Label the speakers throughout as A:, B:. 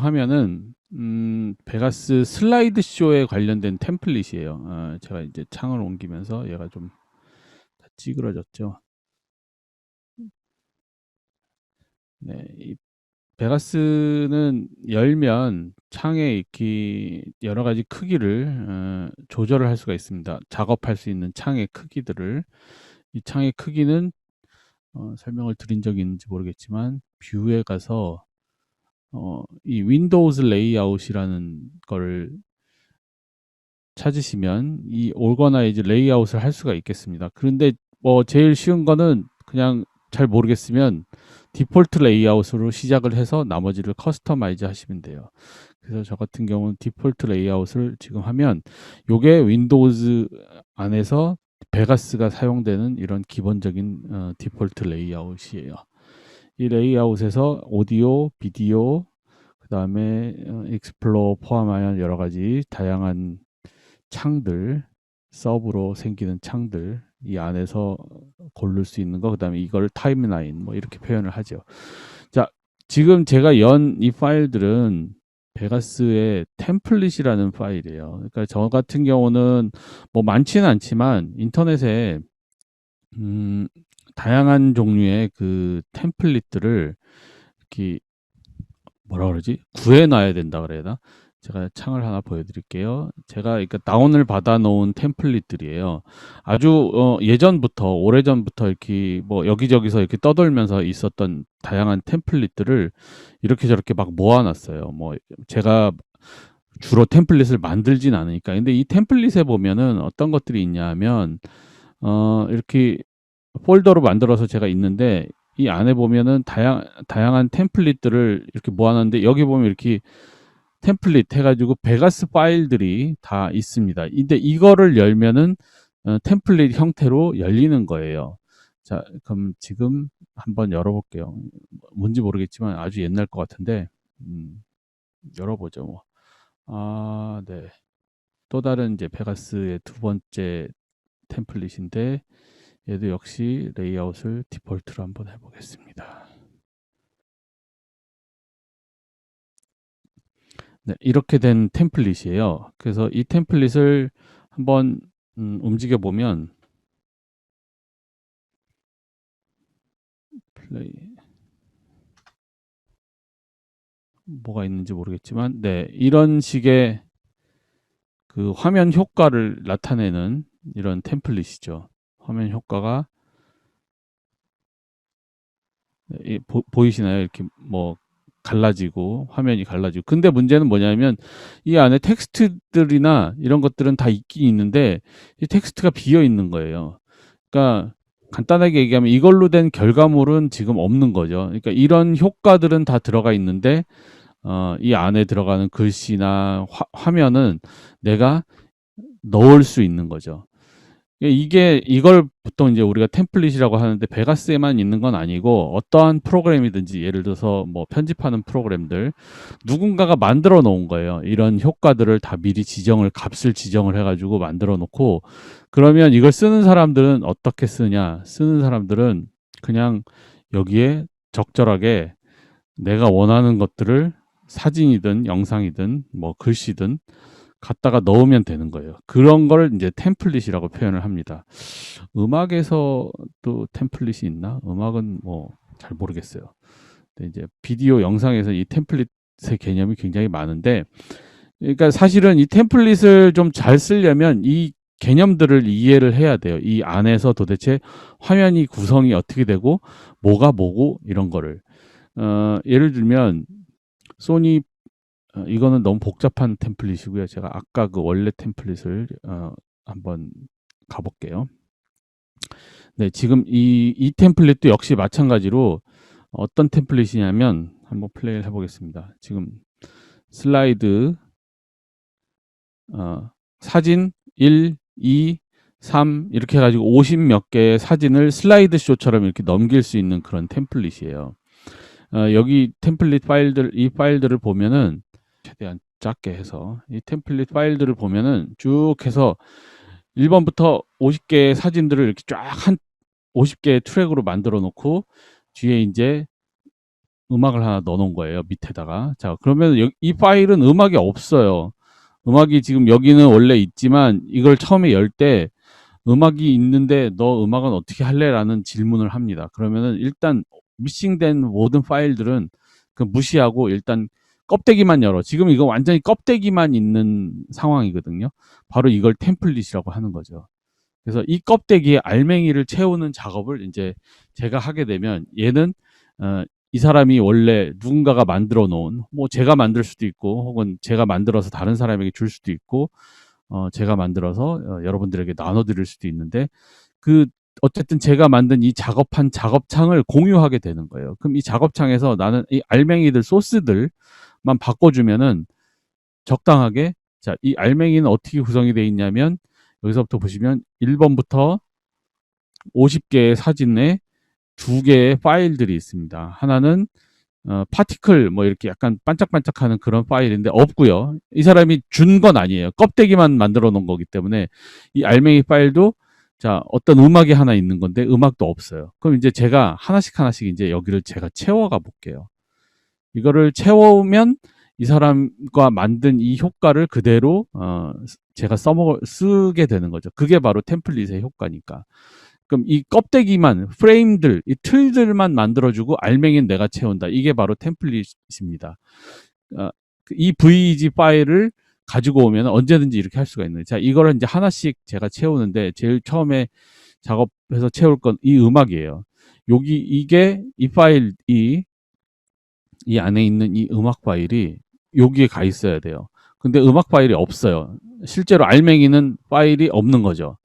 A: 화면은 베가스 슬라이드 쇼에 관련된 템플릿이에요. 제가 이제 창을 옮기면서 얘가 좀 다 찌그러졌죠. 네, 이 베가스는 열면 창에 이렇게 여러 가지 크기를 조절을 할 수가 있습니다. 작업할 수 있는 창의 크기들을. 이 창의 크기는 설명을 드린 적이 있는지 모르겠지만 뷰에 가서 이 윈도우즈 레이아웃이라는 거를 찾으시면 이 오거나이즈 레이아웃을 할 수가 있겠습니다. 그런데 뭐 제일 쉬운 거는 그냥 잘 모르겠으면 디폴트 레이아웃으로 시작을 해서 나머지를 커스터마이즈 하시면 돼요. 그래서 저 같은 경우는 디폴트 레이아웃을 지금 하면 요게 윈도우즈 안에서 베가스가 사용되는 이런 기본적인 디폴트 레이아웃이에요. 이 레이아웃에서 오디오, 비디오, 그 다음에 익스플로어 포함하여 여러 가지 다양한 창들, 서브로 생기는 창들, 이 안에서 고를 수 있는 거, 그 다음에 이걸 타임라인, 뭐 이렇게 표현을 하죠. 자, 지금 제가 연 이 파일들은 베가스의 템플릿이라는 파일이에요. 그러니까 저 같은 경우는 뭐 많지는 않지만 인터넷에 다양한 종류의 그 템플릿들을 이렇게 뭐라 그러지? 구해놔야 된다 그래야 되나? 제가 창을 하나 보여드릴게요. 제가 그러니까 다운을 받아놓은 템플릿들이에요. 아주 예전부터 오래전부터 이렇게 뭐 여기저기서 이렇게 떠돌면서 있었던 다양한 템플릿들을 이렇게 저렇게 막 모아놨어요. 뭐 제가 주로 템플릿을 만들진 않으니까. 근데 이 템플릿에 보면은 어떤 것들이 있냐 하면 이렇게 폴더로 만들어서 제가 있는데 이 안에 보면은 다양한 템플릿들을 이렇게 모아놨는데 여기 보면 이렇게 템플릿 해가지고 베가스 파일들이 다 있습니다. 근데 이거를 열면은 템플릿 형태로 열리는 거예요. 자, 그럼 지금 한번 열어볼게요. 뭔지 모르겠지만 아주 옛날 것 같은데 열어보죠. 뭐. 아, 네. 또 다른 이제 베가스의 두 번째 템플릿인데 얘도 역시 레이아웃을 디폴트로 한번 해보겠습니다. 네, 이렇게 된 템플릿이에요. 그래서 이 템플릿을 한번 움직여 보면 플레이 뭐가 있는지 모르겠지만 네, 이런 식의 그 화면 효과를 나타내는 이런 템플릿이죠. 화면 효과가 네, 보이시나요? 이렇게 뭐 갈라지고 화면이 갈라지고 근데 문제는 뭐냐면 이 안에 텍스트들이나 이런 것들은 다 있긴 있는데 이 텍스트가 비어 있는 거예요. 그러니까 간단하게 얘기하면 이걸로 된 결과물은 지금 없는 거죠. 그러니까 이런 효과들은 다 들어가 있는데 이 안에 들어가는 글씨나 화면은 내가 넣을 수 있는 거죠. 이걸 보통 이제 우리가 템플릿이라고 하는데 베가스에만 있는 건 아니고 어떠한 프로그램이든지 예를 들어서 뭐 편집하는 프로그램들 누군가가 만들어 놓은 거예요. 이런 효과들을 다 미리 값을 지정을 해가지고 만들어 놓고 그러면 이걸 쓰는 사람들은 어떻게 쓰냐? 쓰는 사람들은 그냥 여기에 적절하게 내가 원하는 것들을 사진이든 영상이든 뭐 글씨든 갖다가 넣으면 되는 거예요. 그런 걸 이제 템플릿이라고 표현을 합니다. 음악에서도 템플릿이 있나? 음악은 뭐 잘 모르겠어요. 근데 이제 비디오 영상에서 이 템플릿의 개념이 굉장히 많은데 그러니까 사실은 이 템플릿을 좀 잘 쓰려면 이 개념들을 이해를 해야 돼요. 이 안에서 도대체 화면이 구성이 어떻게 되고 뭐가 뭐고 이런 거를 예를 들면 소니 이거는 너무 복잡한 템플릿이고요. 제가 아까 그 원래 템플릿을 한번 가볼게요. 네, 지금 이 템플릿도 역시 마찬가지로 어떤 템플릿이냐면 한번 플레이를 해보겠습니다. 지금 슬라이드 사진 1, 2, 3 이렇게 해가지고 50 몇 개의 사진을 슬라이드 쇼처럼 이렇게 넘길 수 있는 그런 템플릿이에요. 여기 템플릿 파일들 이 파일들을 보면은 최대한 작게 해서 이 템플릿 파일들을 보면은 쭉 해서 1번부터 50개의 사진들을 이렇게 쫙 한 50개의 트랙으로 만들어 놓고 뒤에 이제 음악을 하나 넣어 놓은 거예요, 밑에다가. 자, 그러면 이 파일은 음악이 없어요. 음악이 지금 여기는 원래 있지만 이걸 처음에 열 때 음악이 있는데 너 음악은 어떻게 할래라는 질문을 합니다. 그러면은 일단 미싱된 모든 파일들은 그 무시하고 일단 껍데기만 열어. 지금 이거 완전히 껍데기만 있는 상황이거든요. 바로 이걸 템플릿이라고 하는 거죠. 그래서 이 껍데기에 알맹이를 채우는 작업을 이제 제가 하게 되면 얘는 이 사람이 원래 누군가가 만들어 놓은, 뭐 제가 만들 수도 있고 혹은 제가 만들어서 다른 사람에게 줄 수도 있고 제가 만들어서 여러분들에게 나눠드릴 수도 있는데, 그 어쨌든 제가 만든 이 작업한 작업창을 공유하게 되는 거예요. 그럼 이 작업창에서 나는 이 알맹이들 소스들만 바꿔주면은 적당하게, 자, 이 알맹이는 어떻게 구성이 되어 있냐면 여기서부터 보시면 1번부터 50개의 사진에 2개의 파일들이 있습니다. 하나는 파티클 뭐 이렇게 약간 반짝반짝하는 그런 파일인데 없고요. 이 사람이 준 건 아니에요. 껍데기만 만들어 놓은 거기 때문에 이 알맹이 파일도, 자, 어떤 음악이 하나 있는 건데 음악도 없어요. 그럼 이제 제가 하나씩 이제 여기를 제가 채워가 볼게요. 이거를 채워오면 이 사람과 만든 이 효과를 그대로 제가 쓰게 되는 거죠. 그게 바로 템플릿의 효과니까. 그럼 이 껍데기만, 프레임들, 이 틀들만 만들어주고 알맹이는 내가 채운다. 이게 바로 템플릿입니다. 이 VG 파일을 가지고 오면 언제든지 이렇게 할 수가 있는. 자, 이거를 이제 하나씩 제가 채우는데 제일 처음에 작업해서 채울 건 이 음악이에요. 이게 이 파일이, 이 안에 있는 이 음악 파일이 여기에 가 있어야 돼요. 근데 음악 파일이 없어요. 실제로 알맹이는 파일이 없는 거죠.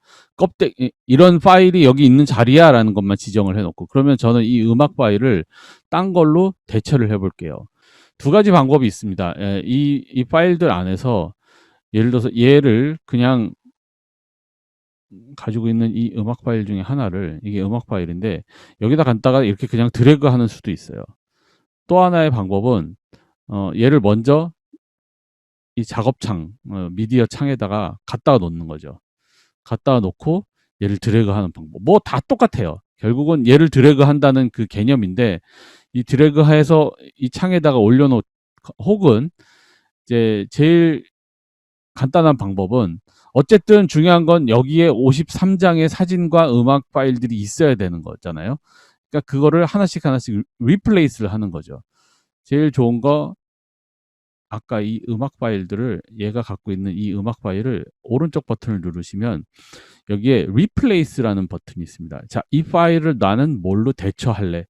A: 이런 파일이 여기 있는 자리야 라는 것만 지정을 해놓고, 그러면 저는 이 음악 파일을 딴 걸로 대처를 해볼게요. 2가지 방법이 있습니다. 이 파일들 안에서 예를 들어서 얘를 그냥 가지고 있는 이 음악 파일 중에 하나를, 이게 음악 파일인데 여기다 갖다가 이렇게 그냥 드래그 하는 수도 있어요. 또 하나의 방법은 얘를 먼저 이 작업창, 미디어 창에다가 갖다가 놓는 거죠. 갖다가 놓고 얘를 드래그 하는 방법. 뭐 다 똑같아요. 결국은 얘를 드래그 한다는 그 개념인데, 이 드래그 해서 이 창에다가 올려놓, 혹은 이제 제일 간단한 방법은, 어쨌든 중요한 건 여기에 53장의 사진과 음악 파일들이 있어야 되는 거잖아요. 그러니까 그거를 하나씩 리플레이스를 하는 거죠. 제일 좋은 거, 아까 이 음악 파일들을, 얘가 갖고 있는 이 음악 파일을 오른쪽 버튼을 누르시면 여기에 Replace라는 버튼이 있습니다. 자, 이 파일을 나는 뭘로 대처할래?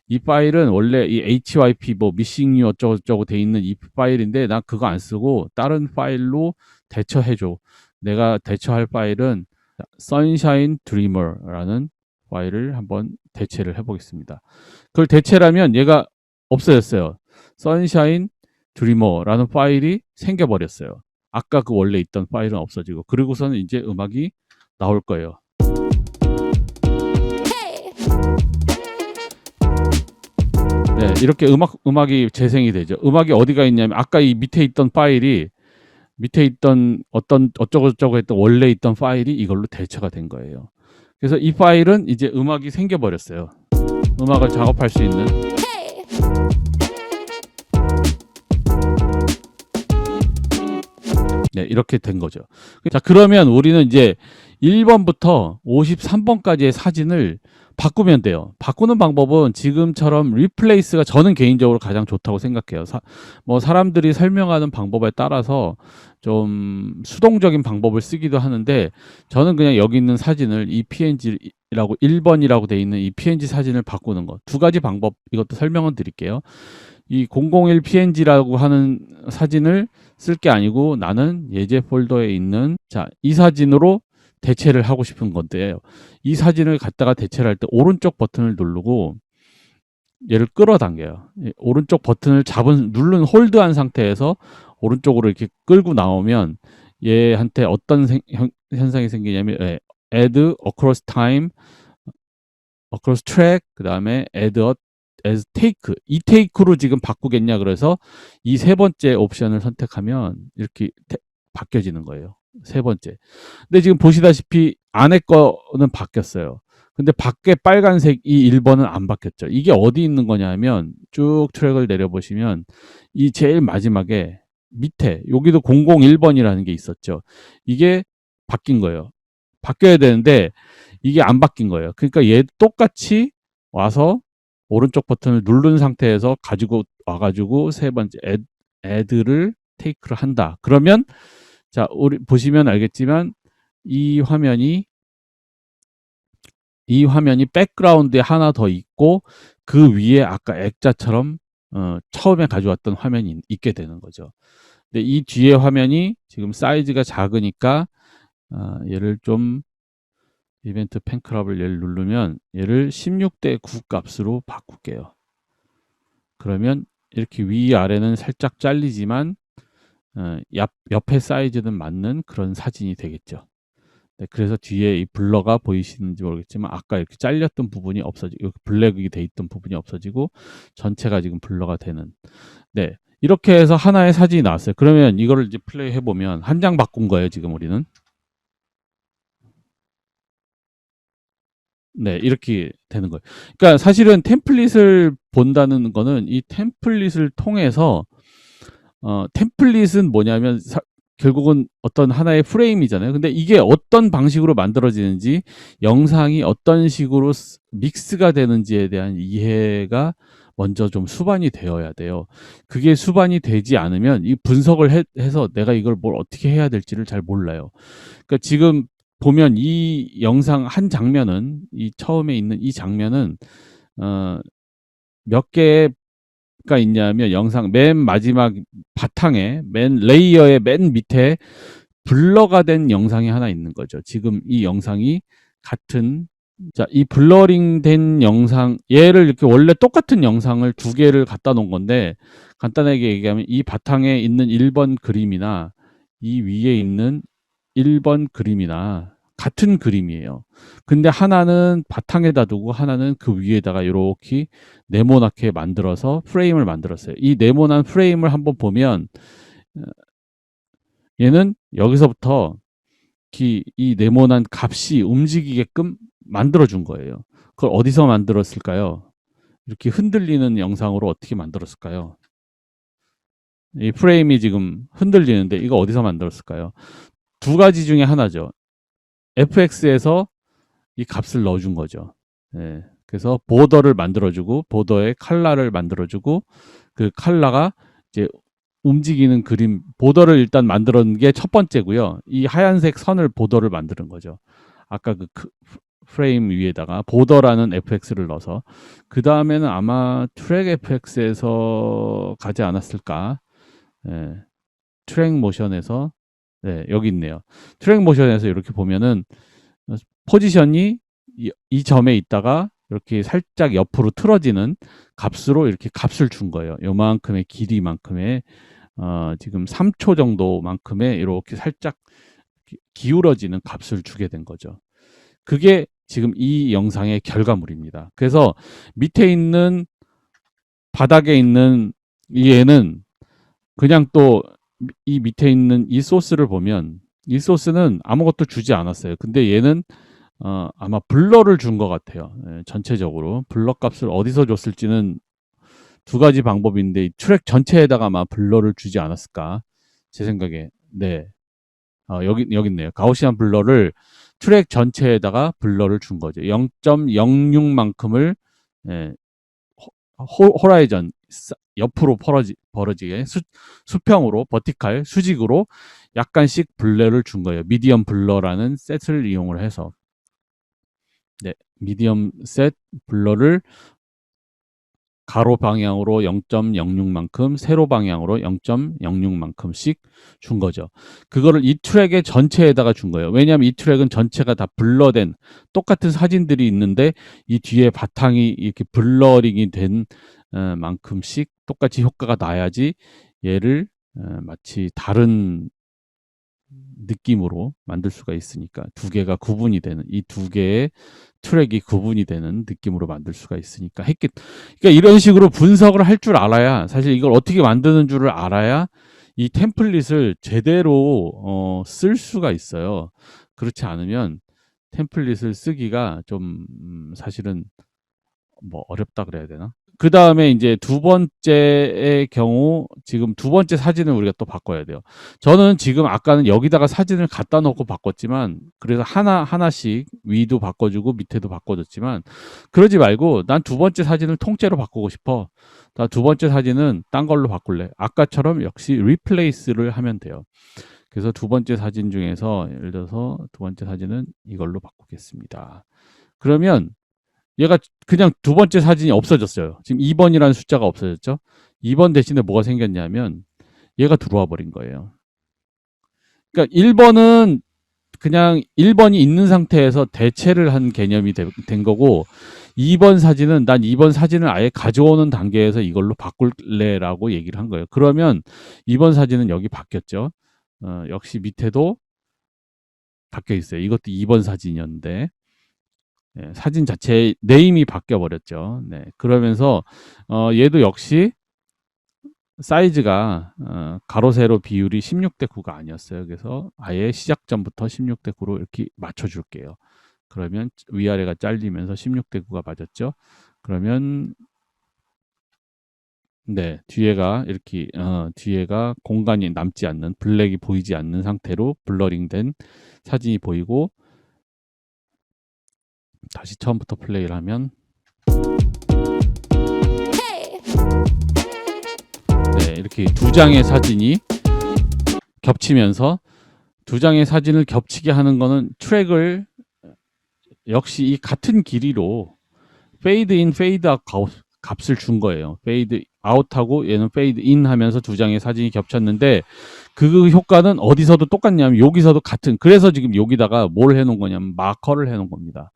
A: 이 파일은 원래 이 HYP 뭐 Missing You 어쩌고저쩌고 돼 있는 이 파일인데 나 그거 안 쓰고 다른 파일로 대처해줘. 내가 대처할 파일은 Sunshine Dreamer라는 파일을 한번 대체를 해보겠습니다. 그걸 대체라면 얘가 없어졌어요. Sunshine Dreamer라는 파일이 생겨버렸어요. 아까 그 원래 있던 파일은 없어지고, 그리고서는 이제 음악이 나올 거예요. 네, 이렇게 음악이 재생이 되죠. 음악이 어디가 있냐면 아까 이 밑에 있던 파일이, 밑에 있던 어떤 어쩌고저쩌고 했던 원래 있던 파일이 이걸로 대처가 된 거예요. 그래서 이 파일은 이제 음악이 생겨버렸어요. 음악을 작업할 수 있는. 네, 이렇게 된 거죠. 자, 그러면 우리는 이제 1번부터 53번까지의 사진을 바꾸면 돼요. 바꾸는 방법은 지금처럼 리플레이스가 저는 개인적으로 가장 좋다고 생각해요. 뭐 사람들이 설명하는 방법에 따라서 좀 수동적인 방법을 쓰기도 하는데, 저는 그냥 여기 있는 사진을 이 PNG라고 1번이라고 돼 있는 이 PNG 사진을 바꾸는 거. 2가지 방법, 이것도 설명은 드릴게요. 이 001 PNG라고 하는 사진을 쓸 게 아니고 나는 예제 폴더에 있는, 자, 이 사진으로 대체를 하고 싶은 건데요. 이 사진을 갖다가 대체를 할 때 오른쪽 버튼을 누르고 얘를 끌어당겨요. 오른쪽 버튼을 누른 홀드한 상태에서 오른쪽으로 이렇게 끌고 나오면 얘한테 어떤 현상이 생기냐면, add across time, across track, 그 다음에 add as take, 이 take로 지금 바꾸겠냐, 그래서 이 3번째 옵션을 선택하면 이렇게 바뀌어지는 거예요. 3번째. 근데 지금 보시다시피 안에 거는 바뀌었어요. 근데 밖에 빨간색 이 1번은 안 바뀌었죠. 이게 어디 있는 거냐면 쭉 트랙을 내려보시면 이 제일 마지막에 밑에 여기도 001번이라는 게 있었죠. 이게 바뀐 거예요. 바뀌어야 되는데 이게 안 바뀐 거예요. 그러니까 얘 똑같이 와서 오른쪽 버튼을 누른 상태에서 가지고 와가지고 세 번째 애드를 테이크를 한다. 그러면 자 우리 보시면 알겠지만 이 화면이 백그라운드에 하나 더 있고 그 위에 아까 액자처럼 처음에 가져왔던 화면이 있게 되는 거죠. 근데 이 뒤에 화면이 지금 사이즈가 작으니까 얘를 좀 이벤트 팬클럽을 얘를 누르면 얘를 16대 9 값으로 바꿀게요. 그러면 이렇게 위아래는 살짝 잘리지만 옆에 사이즈는 맞는 그런 사진이 되겠죠. 네, 그래서 뒤에 이 블러가 보이시는지 모르겠지만 아까 이렇게 잘렸던 부분이 없어지고 이렇게 블랙이 돼 있던 부분이 없어지고 전체가 지금 블러가 되는. 네, 이렇게 해서 하나의 사진이 나왔어요. 그러면 이거를 이제 플레이 해보면 한 장 바꾼 거예요. 지금 우리는. 네, 이렇게 되는 거예요. 그러니까 사실은 템플릿을 본다는 거는 이 템플릿을 통해서 템플릿은 뭐냐면 결국은 어떤 하나의 프레임이잖아요. 근데 이게 어떤 방식으로 만들어지는지 영상이 어떤 식으로 믹스가 되는지에 대한 이해가 먼저 좀 수반이 되어야 돼요. 그게 수반이 되지 않으면 이 분석을 해서 내가 이걸 뭘 어떻게 해야 될지를 잘 몰라요. 그러니까 지금 보면 이 영상 한 장면은 이 처음에 있는 이 장면은 몇 개가 있냐면 영상 맨 마지막 바탕에 맨 레이어의 맨 밑에 블러가 된 영상이 하나 있는 거죠. 지금 이 영상이 같은 자, 이 블러링 된 영상 얘를 이렇게 원래 똑같은 영상을 두 개를 갖다 놓은 건데 간단하게 얘기하면 이 바탕에 있는 1번 그림이나 이 위에 있는 1번 그림이나 같은 그림이에요. 근데 하나는 바탕에다 두고 하나는 그 위에다가 이렇게 네모나게 만들어서 프레임을 만들었어요. 이 네모난 프레임을 한번 보면 얘는 여기서부터 이 네모난 값이 움직이게끔 만들어준 거예요. 그걸 어디서 만들었을까요? 이렇게 흔들리는 영상으로 어떻게 만들었을까요? 이 프레임이 지금 흔들리는데 이거 어디서 만들었을까요? 두 가지 중에 하나죠. fx에서 이 값을 넣어준 거죠. 예. 그래서 보더를 만들어주고 보더의 컬러를 만들어주고 그 컬러가 이제 움직이는 그림 보더를 일단 만들었는 게 첫 번째고요. 이 하얀색 선을 보더를 만드는 거죠. 아까 그 프레임 위에다가 보더라는 fx를 넣어서 그 다음에는 아마 트랙 fx에서 가지 않았을까. 예. 트랙 모션에서 네, 여기 있네요. 트랙 모션에서 이렇게 보면은 포지션이 이 점에 있다가 이렇게 살짝 옆으로 틀어지는 값으로 이렇게 값을 준 거예요. 요만큼의 길이만큼의 지금 3초 정도만큼의 이렇게 살짝 기울어지는 값을 주게 된 거죠. 그게 지금 이 영상의 결과물입니다. 그래서 밑에 있는 바닥에 있는 이 애는 그냥 또 이 밑에 있는 이 소스를 보면 이 소스는 아무것도 주지 않았어요. 근데 얘는 아마 블러를 준 것 같아요. 예, 전체적으로 블러 값을 어디서 줬을지는 두 가지 방법인데 이 트랙 전체에다가 아마 블러를 주지 않았을까 제 생각에. 네, 여기 있네요. 가우시안 블러를 트랙 전체에다가 블러를 준 거죠. 0.06만큼을 예, 호라이전 옆으로 벌어지게 수평으로 버티칼 수직으로 약간씩 블러를 준 거예요. 미디엄 블러라는 셋을 이용을 해서 네, 미디엄 셋 블러를 가로 방향으로 0.06만큼, 세로 방향으로 0.06만큼씩 준 거죠. 그거를 이 트랙의 전체에다가 준 거예요. 왜냐하면 이 트랙은 전체가 다 블러된 똑같은 사진들이 있는데 이 뒤에 바탕이 이렇게 블러링이 된 만큼씩 똑같이 효과가 나야지 얘를 마치 다른 느낌으로 만들 수가 있으니까 두 개가 구분이 되는 이 두 개의 트랙이 구분이 되는 느낌으로 만들 수가 있으니까 했기. 그러니까 이런 식으로 분석을 할 줄 알아야 사실 이걸 어떻게 만드는 줄을 알아야 이 템플릿을 제대로 쓸 수가 있어요. 그렇지 않으면 템플릿을 쓰기가 좀 사실은 뭐 어렵다 그래야 되나? 그 다음에 이제 두 번째의 경우 지금 두 번째 사진을 우리가 또 바꿔야 돼요. 저는 지금 아까는 여기다가 사진을 갖다 놓고 바꿨지만 그래서 하나씩 위도 바꿔주고 밑에도 바꿔줬지만 그러지 말고 난 두 번째 사진을 통째로 바꾸고 싶어. 나 두 번째 사진은 딴 걸로 바꿀래. 아까처럼 역시 replace를 하면 돼요. 그래서 두 번째 사진 중에서 예를 들어서 두 번째 사진은 이걸로 바꾸겠습니다. 그러면 얘가 그냥 두 번째 사진이 없어졌어요. 지금 2번이라는 숫자가 없어졌죠. 2번 대신에 뭐가 생겼냐면 얘가 들어와 버린 거예요. 그러니까 1번은 그냥 1번이 있는 상태에서 대체를 한 개념이 된 거고 2번 사진은 난 2번 사진을 아예 가져오는 단계에서 이걸로 바꿀래라고 얘기를 한 거예요. 그러면 2번 사진은 여기 바뀌었죠. 역시 밑에도 바뀌어 있어요. 이것도 2번 사진이었는데 네, 사진 자체의 네임이 바뀌어 버렸죠. 네, 그러면서 얘도 역시 사이즈가 가로 세로 비율이 16대 9가 아니었어요. 그래서 아예 시작점부터 16대 9로 이렇게 맞춰줄게요. 그러면 위아래가 잘리면서 16대 9가 맞았죠. 그러면 네, 뒤에가 이렇게 뒤에가 공간이 남지 않는 블랙이 보이지 않는 상태로 블러링된 사진이 보이고 다시 처음부터 플레이를 하면 네, 이렇게 두 장의 사진이 겹치면서 두 장의 사진을 겹치게 하는 거는 트랙을 역시 이 같은 길이로 페이드 인, 페이드 아웃 값을 준 거예요. 페이드 아웃하고 얘는 페이드 인 하면서 두 장의 사진이 겹쳤는데 그 효과는 어디서도 똑같냐면 여기서도 같은. 그래서 지금 여기다가 뭘 해놓은 거냐면 마커를 해놓은 겁니다.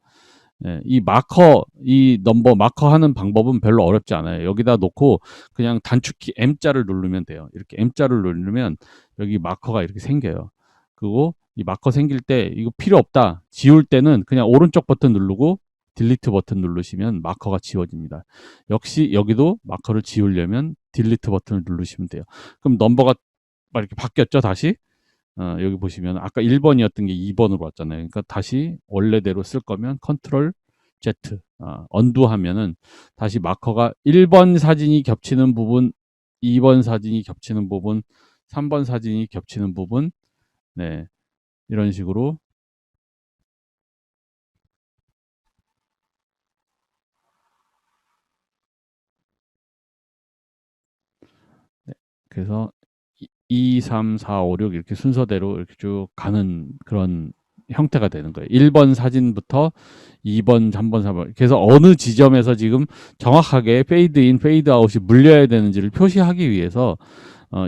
A: 예, 이 마커, 이 넘버 마커 하는 방법은 별로 어렵지 않아요. 여기다 놓고 그냥 단축키 M자를 누르면 돼요. 이렇게 M자를 누르면 여기 마커가 이렇게 생겨요. 그리고 이 마커 생길 때 이거 필요 없다. 지울 때는 그냥 오른쪽 버튼 누르고 딜리트 버튼 누르시면 마커가 지워집니다. 역시 여기도 마커를 지우려면 딜리트 버튼을 누르시면 돼요. 그럼 넘버가 막 이렇게 바뀌었죠, 다시? 여기 보시면 아까 1번이었던 게 2번으로 왔잖아요. 그러니까 다시 원래대로 쓸 거면 컨트롤 Z 언두 하면은 다시 마커가 1번 사진이 겹치는 부분, 2번 사진이 겹치는 부분, 3번 사진이 겹치는 부분, 네, 이런 식으로 네, 그래서 2, 3, 4, 5, 6 이렇게 순서대로 이렇게 쭉 가는 그런 형태가 되는 거예요. 1번 사진부터 2번, 3번, 4번. 그래서 어느 지점에서 지금 정확하게 페이드 인, 페이드 아웃이 물려야 되는지를 표시하기 위해서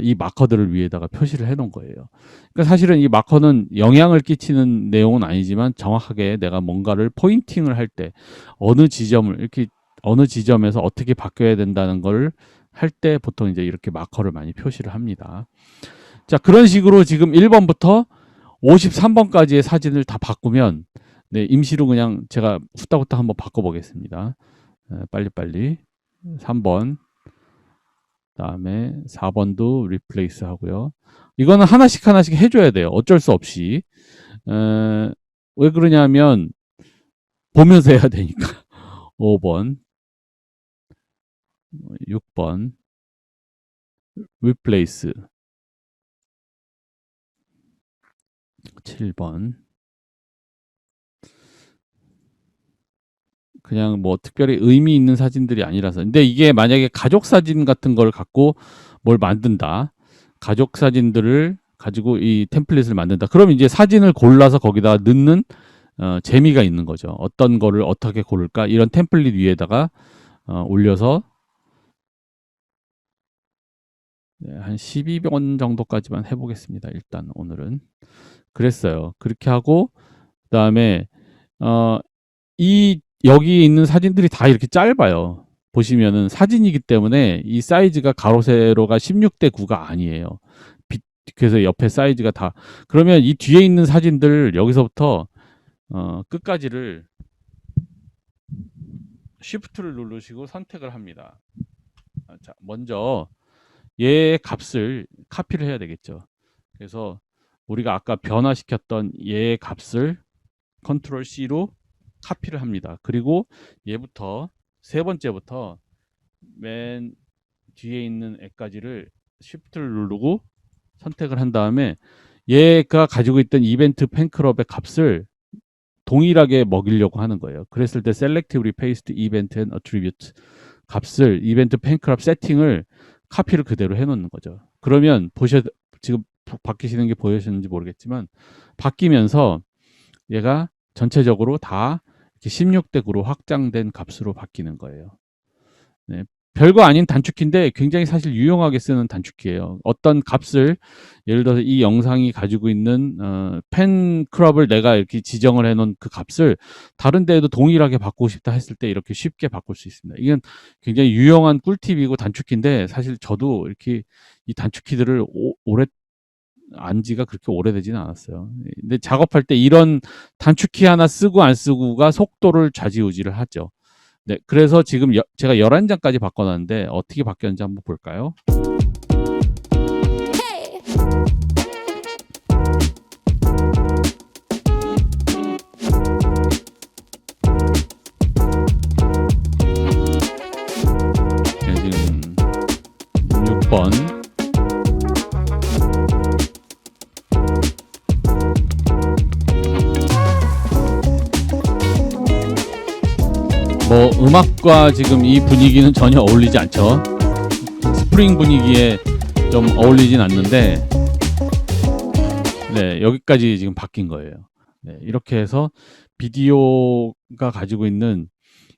A: 이 마커들을 위에다가 표시를 해 놓은 거예요. 그러니까 사실은 이 마커는 영향을 끼치는 내용은 아니지만 정확하게 내가 뭔가를 포인팅을 할 때 어느 지점을 이렇게 어느 지점에서 어떻게 바뀌어야 된다는 걸 할 때 보통 이제 이렇게 마커를 많이 표시를 합니다. 자, 그런 식으로 지금 1번부터 53번까지의 사진을 다 바꾸면 네, 임시로 그냥 제가 후딱후딱 한번 바꿔보겠습니다. 빨리빨리 3번 그다음에 4번도 리플레이스 하고요. 이거는 하나씩 하나씩 해줘야 돼요. 어쩔 수 없이. 왜 그러냐면 보면서 해야 되니까. 5번, 6번 리플레이스, 7번 그냥 뭐 특별히 의미 있는 사진들이 아니라서. 근데 이게 만약에 가족 사진 같은 걸 갖고 뭘 만든다. 가족 사진들을 가지고 이 템플릿을 만든다. 그럼 이제 사진을 골라서 거기다 넣는 재미가 있는 거죠. 어떤 거를 어떻게 고를까? 이런 템플릿 위에다가 올려서 네, 한 12번 정도까지만 해보겠습니다. 일단 오늘은 그랬어요. 그렇게 하고 그다음에 이 여기 있는 사진들이 다 이렇게 짧아요. 보시면은 사진이기 때문에 이 사이즈가 가로 세로가 16대 9가 아니에요. 그래서 옆에 사이즈가 다 그러면 이 뒤에 있는 사진들 여기서부터 끝까지를 쉬프트를 누르시고 선택을 합니다. 자, 먼저 얘의 값을 카피를 해야 되겠죠. 그래서 우리가 아까 변화시켰던 얘의 값을 컨트롤 C로 카피를 합니다. 그리고 얘부터 세 번째부터 맨 뒤에 있는 애까지를 Shift를 누르고 선택을 한 다음에 얘가 가지고 있던 이벤트 팬클럽의 값을 동일하게 먹이려고 하는 거예요. 그랬을 때 Selectively Paste Event and Attribute 값을 이벤트 팬클럽 세팅을 카피를 그대로 해놓는 거죠. 그러면 지금 바뀌시는 게 보이시는지 모르겠지만 바뀌면서 얘가 전체적으로 다 16대 9로 확장된 값으로 바뀌는 거예요. 네, 별거 아닌 단축키인데 굉장히 사실 유용하게 쓰는 단축키예요. 어떤 값을 예를 들어서 이 영상이 가지고 있는 팬클럽을 내가 이렇게 지정을 해놓은 그 값을 다른 데에도 동일하게 바꾸고 싶다 했을 때 이렇게 쉽게 바꿀 수 있습니다. 이건 굉장히 유용한 꿀팁이고 단축키인데 사실 저도 이렇게 이 단축키들을 오래 안지가 그렇게 오래되지는 않았어요. 근데 작업할 때 이런 단축키 하나 쓰고 안 쓰고가 속도를 좌지우지를 하죠. 네, 그래서 지금 제가 11장까지 바꿔놨는데 어떻게 바뀌었는지 한번 볼까요? 네, 지금 6번 뭐 음악과 지금 이 분위기는 전혀 어울리지 않죠. 스프링 분위기에 좀 어울리진 않는데 네, 여기까지 지금 바뀐 거예요. 네, 이렇게 해서 비디오가 가지고 있는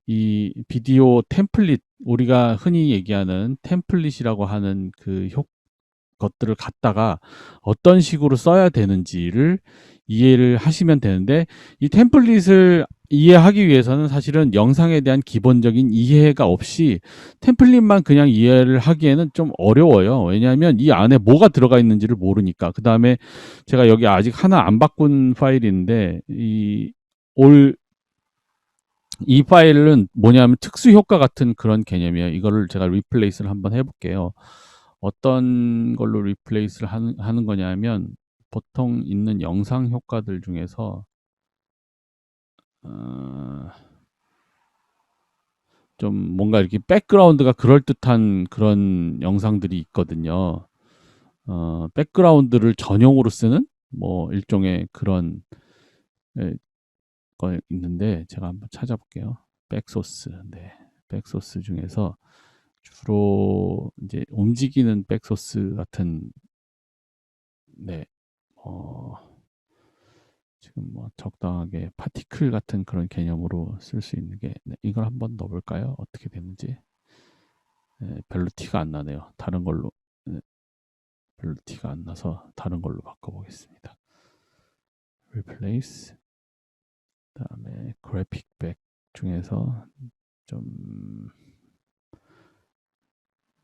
A: 이 비디오 템플릿, 우리가 흔히 얘기하는 템플릿이라고 하는 그 것들을 갖다가 어떤 식으로 써야 되는지를 이해를 하시면 되는데, 이 템플릿을 이해하기 위해서는 사실은 영상에 대한 기본적인 이해가 없이 템플릿만 그냥 이해를 하기에는 좀 어려워요. 왜냐하면 이 안에 뭐가 들어가 있는지를 모르니까. 그 다음에 제가 여기 아직 하나 안 바꾼 파일인데 이 파일은 뭐냐면 특수 효과 같은 그런 개념이에요. 이거를 제가 리플레이스를 한번 해볼게요. 어떤 걸로 리플레이스를 하는 거냐면, 보통 있는 영상 효과들 중에서 좀 뭔가 이렇게 백그라운드가 그럴듯한 그런 영상들이 있거든요. 백그라운드를 전용으로 쓰는 뭐 일종의 그런 거 있는데 제가 한번 찾아볼게요. 백소스. 네. 백소스 중에서 주로 이제 움직이는 백소스 같은, 네. 지금 뭐 적당하게 파티클 같은 그런 개념으로 쓸 수 있는 게, 네, 이걸 한번 넣어볼까요? 어떻게 되는지. 네, 별로 티가 안 나네요. 다른 걸로. 네, 별로 티가 안 나서 다른 걸로 바꿔보겠습니다. Replace. 그다음에 그래픽 백 중에서 좀,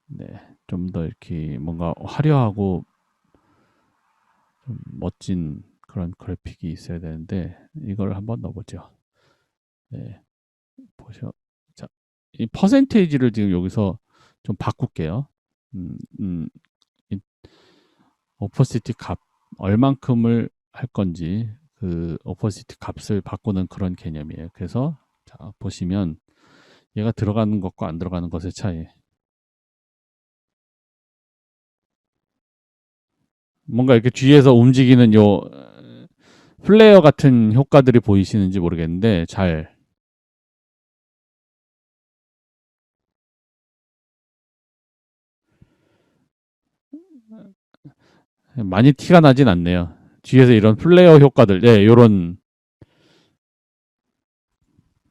A: 네, 좀 더 이렇게 뭔가 화려하고 좀 멋진 그런 그래픽이 있어야 되는데 이걸 한번 넣어보죠. 네, 자, 이 퍼센테이지를 지금 여기서 좀 바꿀게요. 이 오퍼시티 값 얼만큼을 할 건지 그 오퍼시티 값을 바꾸는 그런 개념이에요. 그래서 자, 보시면 얘가 들어가는 것과 안 들어가는 것의 차이. 뭔가 이렇게 뒤에서 움직이는 요 플레이어 같은 효과들이 보이시는지 모르겠는데 잘 많이 티가 나진 않네요. 뒤에서 이런 플레이어 효과들, 네, 요런,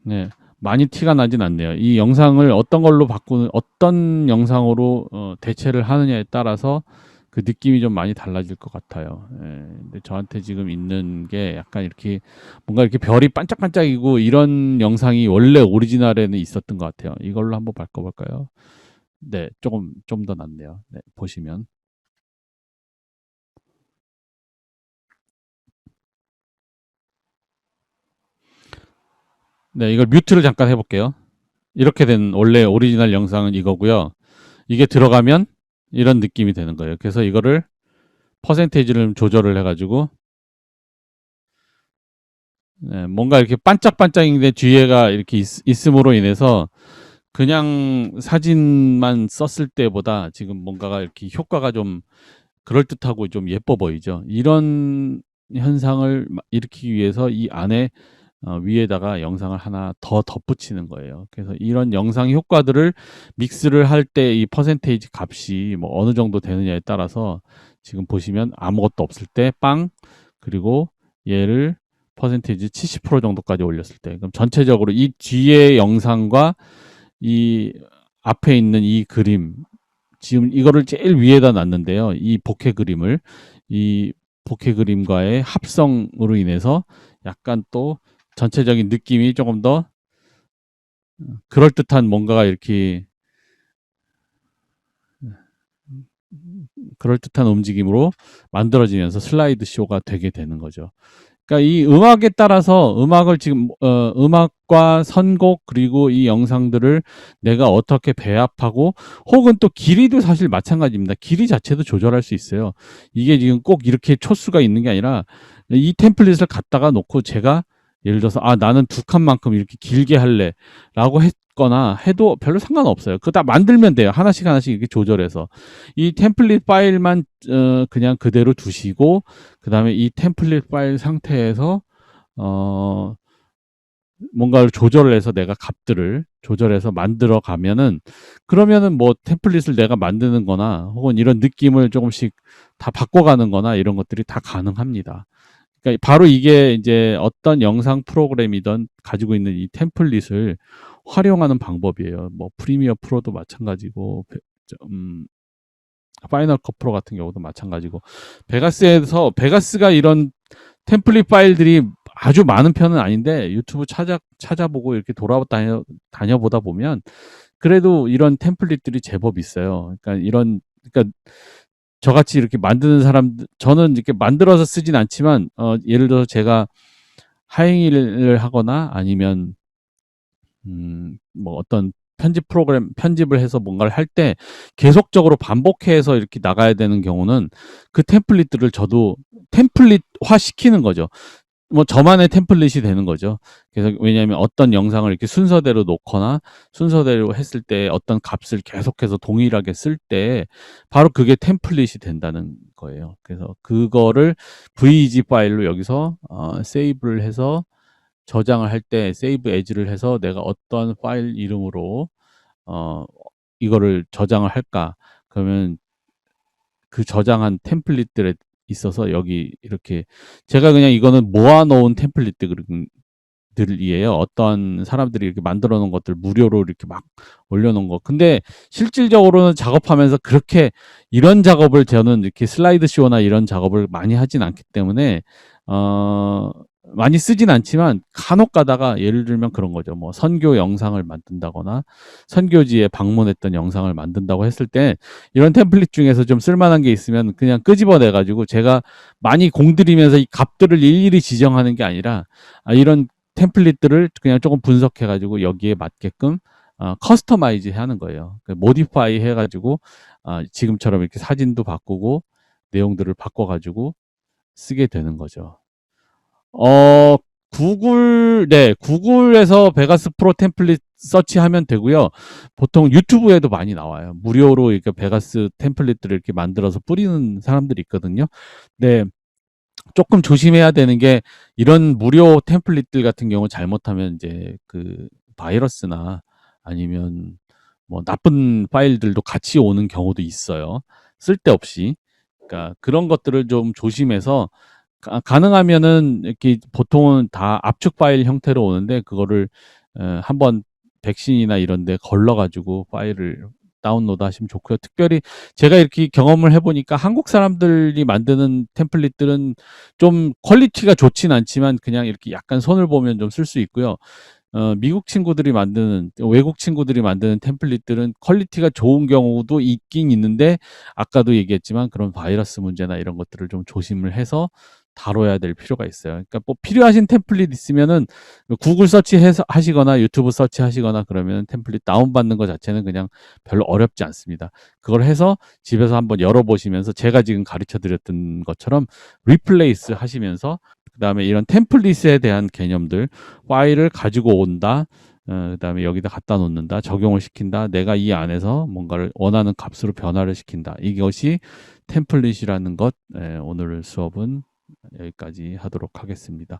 A: 네, 많이 티가 나진 않네요. 이 영상을 어떤 영상으로 대체를 하느냐에 따라서 그 느낌이 좀 많이 달라질 것 같아요. 예, 근데 저한테 지금 있는 게 약간 이렇게 뭔가 이렇게 별이 반짝반짝이고 이런 영상이 원래 오리지널에는 있었던 것 같아요. 이걸로 한번 바꿔볼까요? 네, 좀 더 낫네요. 네, 보시면. 네, 이걸 뮤트를 잠깐 해볼게요. 이렇게 된 원래 오리지널 영상은 이거고요. 이게 들어가면 이런 느낌이 되는 거예요. 그래서 이거를 퍼센테이지를 조절을 해가지고 네, 뭔가 이렇게 반짝반짝인데 뒤에가 이렇게 있음으로 인해서 그냥 사진만 썼을 때보다 지금 뭔가가 이렇게 효과가 좀 그럴듯하고 좀 예뻐 보이죠. 이런 현상을 일으키기 위해서 이 안에 위에다가 영상을 하나 더 덧붙이는 거예요. 그래서 이런 영상 효과들을 믹스를 할 때 이 퍼센테이지 값이 뭐 어느 정도 되느냐에 따라서 지금 보시면 아무것도 없을 때 빵, 그리고 얘를 퍼센테이지 70% 정도까지 올렸을 때, 그럼 전체적으로 이 뒤에 영상과 이 앞에 있는 이 그림, 지금 이거를 제일 위에다 놨는데요. 이 복해 그림과의 합성으로 인해서 약간 또 전체적인 느낌이 조금 더 그럴듯한 뭔가가 이렇게 그럴듯한 움직임으로 만들어지면서 슬라이드 쇼가 되게 되는 거죠. 그러니까 이 음악에 따라서 음악을 지금 음악과 선곡 그리고 이 영상들을 내가 어떻게 배합하고, 혹은 또 길이도 사실 마찬가지입니다. 길이 자체도 조절할 수 있어요. 이게 지금 꼭 이렇게 초수가 있는 게 아니라 이 템플릿을 갖다가 놓고 제가 예를 들어서 나는 두 칸만큼 이렇게 길게 할래라고 했거나 해도 별로 상관없어요. 그거 다 만들면 돼요. 하나씩 하나씩 이렇게 조절해서 이 템플릿 파일만 그냥 그대로 두시고, 그 다음에 이 템플릿 파일 상태에서 어 뭔가를 조절을 해서 내가 값들을 조절해서 만들어 가면은, 그러면은 뭐 템플릿을 내가 만드는 거나 혹은 이런 느낌을 조금씩 다 바꿔가는 거나 이런 것들이 다 가능합니다. 그러니까 바로 이게 이제 어떤 영상 프로그램이든 가지고 있는 이 템플릿을 활용하는 방법이에요. 뭐 프리미어 프로도 마찬가지고, 파이널 컷 프로 같은 경우도 마찬가지고, 베가스가 이런 템플릿 파일들이 아주 많은 편은 아닌데 유튜브 찾아보고 이렇게 다녀보다 보면 그래도 이런 템플릿들이 제법 있어요. 그러니까 저같이 이렇게 만드는 사람들, 저는 이렇게 만들어서 쓰진 않지만 예를 들어서 제가 하행일을 하거나 아니면 뭐 어떤 편집을 해서 뭔가를 할 때 계속적으로 반복해서 이렇게 나가야 되는 경우는 그 템플릿들을 저도 템플릿화 시키는 거죠. 뭐 저만의 템플릿이 되는 거죠. 그래서 왜냐하면 어떤 영상을 이렇게 순서대로 놓거나 순서대로 했을 때 어떤 값을 계속해서 동일하게 쓸 때 바로 그게 템플릿이 된다는 거예요. 그래서 그거를 VG 파일로 여기서 세이브를 해서 저장을 할 때 세이브 에즈를 해서 내가 어떤 파일 이름으로 어 이거를 저장을 할까? 그러면 그 저장한 템플릿들에 있어서 여기 이렇게 제가 그냥 이거는 모아 놓은 템플릿들이에요. 어떤 사람들이 이렇게 만들어 놓은 것들 무료로 이렇게 막 올려 놓은 거. 근데 실질적으로는 작업하면서 그렇게 이런 작업을 저는 이렇게 슬라이드 쇼나 이런 작업을 많이 하진 않기 때문에 어 많이 쓰진 않지만 간혹 가다가 예를 들면 그런 거죠. 뭐 선교 영상을 만든다거나 선교지에 방문했던 영상을 만든다고 했을 때 이런 템플릿 중에서 좀 쓸만한 게 있으면 그냥 끄집어내 가지고 제가 많이 공들이면서 이 값들을 일일이 지정하는 게 아니라 이런 템플릿들을 그냥 조금 분석해 가지고 여기에 맞게끔 커스터마이즈 하는 거예요. 모디파이 해 가지고 지금처럼 이렇게 사진도 바꾸고 내용들을 바꿔 가지고 쓰게 되는 거죠. 어 구글에서 베가스 프로 템플릿 서치하면 되고요. 보통 유튜브에도 많이 나와요. 무료로 이렇게 베가스 템플릿들을 이렇게 만들어서 뿌리는 사람들이 있거든요. 네. 조금 조심해야 되는 게, 이런 무료 템플릿들 같은 경우 잘못하면 이제 그 바이러스나 아니면 뭐 나쁜 파일들도 같이 오는 경우도 있어요, 쓸데없이. 그러니까 그런 것들을 좀 조심해서 가능하면은 이렇게 보통은 다 압축 파일 형태로 오는데 그거를 한번 백신이나 이런 데 걸러 가지고 파일을 다운로드 하시면 좋고요. 특별히 제가 이렇게 경험을 해 보니까 한국 사람들이 만드는 템플릿들은 좀 퀄리티가 좋진 않지만 그냥 이렇게 약간 손을 보면 좀 쓸 수 있고요. 외국 친구들이 만드는 템플릿들은 퀄리티가 좋은 경우도 있긴 있는데, 아까도 얘기했지만 그런 바이러스 문제나 이런 것들을 좀 조심을 해서 다뤄야 될 필요가 있어요. 그러니까 뭐 필요하신 템플릿 있으면은 구글 서치해서 하시거나 유튜브 서치하시거나 그러면 템플릿 다운받는 것 자체는 그냥 별로 어렵지 않습니다. 그걸 해서 집에서 한번 열어보시면서 제가 지금 가르쳐 드렸던 것처럼 리플레이스 하시면서 그다음에 이런 템플릿에 대한 개념들, 파일을 가지고 온다. 그다음에 여기다 갖다 놓는다, 적용을 시킨다, 내가 이 안에서 뭔가를 원하는 값으로 변화를 시킨다. 이것이 템플릿이라는 것. 오늘 수업은 여기까지 하도록 하겠습니다.